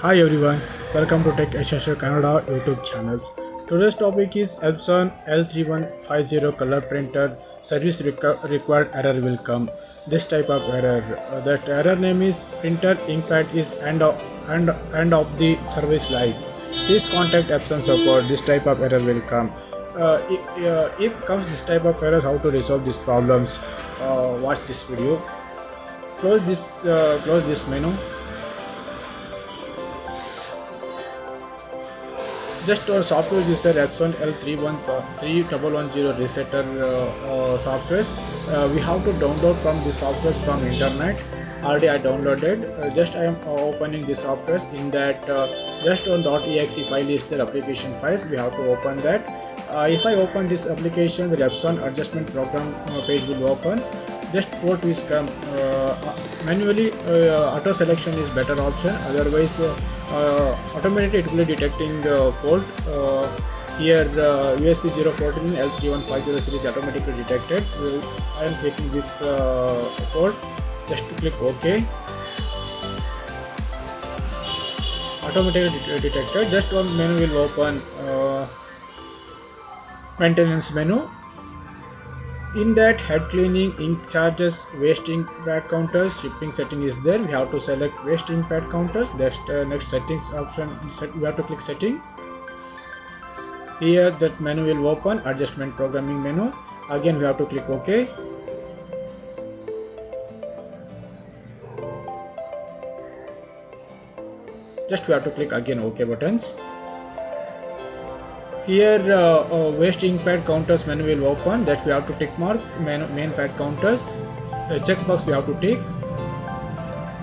Hi everyone, welcome to Tech Essential Canada YouTube channel. Today's topic is Epson L3150 color printer service required error will come. This type of error, that error name is printer inkpad is end of the service life. Please contact Epson support. This type of error will come. If comes this type of error, how to resolve these problems? Watch this video. Close this menu. Just our software is Epson L3110 resetter software. We have to download from this software from internet. Already I downloaded. Just I am opening this software. In that just on .exe file is the application files. We have to open that. If I open this application, the Epson adjustment program page will open. Just port is come manually. Auto selection is better option. Otherwise automatically it will be detecting fault. Here USB 014 L3150 series automatically detected. I am clicking this fault. Just to click OK. Automatically detected. Just one menu will open. Maintenance menu. In that, head cleaning, ink charges, waste ink pad counters, shipping setting is there. We have to select waste ink pad counters. That's next settings option. We have to click setting. Here that menu will open. Adjustment programming menu. Again we have to click OK. Just we have to click again OK buttons. Here waste ink pad counters menu will open. That we have to tick mark main pad counters. Checkbox we have to tick.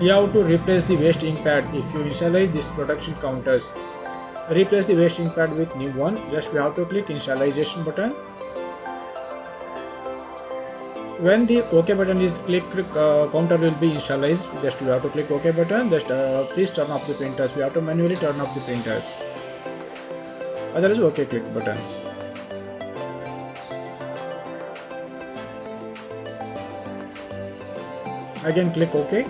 You have to replace the waste ink pad. If you initialize this production counters, replace the waste ink pad with new one. Just we have to click initialization button. When the OK button is clicked, counter will be initialized. Just we have to click OK button. Just please turn off the printers. We have to manually turn off the printers. Otherwise OK click buttons. Again click OK.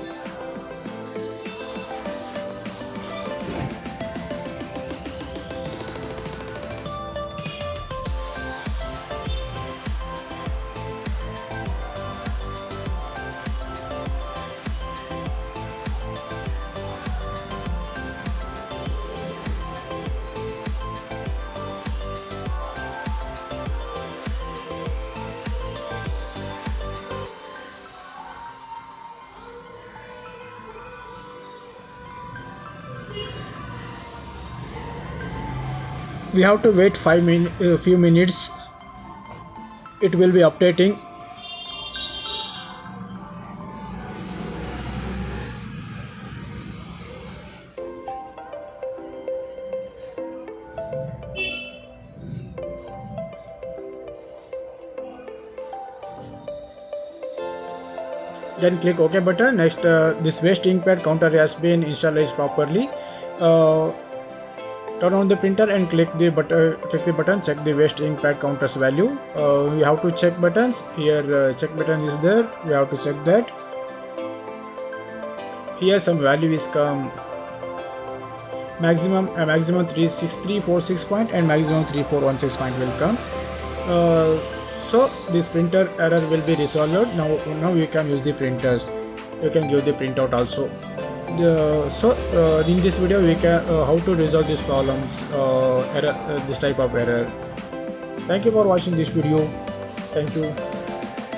We have to wait few minutes. It will be updating. Then click OK button. Next this waste ink pad counter has been initialized properly. Turn on the printer and click the button. Check the waste ink pad counters value. We have to check buttons. Here check button is there. We have to check that. Here some value is come. Maximum 36346 point and maximum 3416 point will come. So this printer error will be resolved. Now you can use the printers. You can give the printout also. In this video we can how to resolve these problems, this type of error. Thank you for watching this video. Thank you.